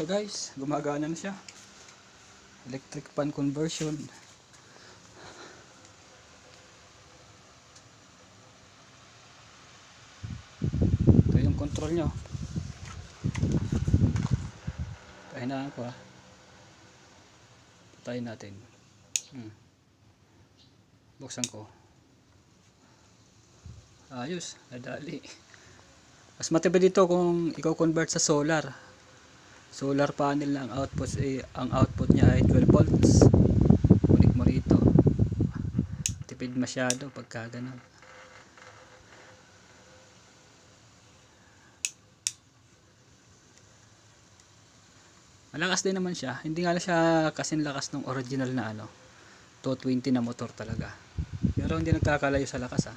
siya guys, gumagana na siya. Electric fan conversion. Ito yung control nyo. Pahinaan ko patayin natin. Buksan ko. Ayos, nadali. Mas matibay dito kung ikaw convert sa solar panel na ang output niya ay 12 volts. Kunik mo rito, tipid masyado pagka ganun. Malakas din naman siya, hindi nga lang siya kasing lakas ng original na 220 na motor talaga, pero hindi nagkakalayo sa lakas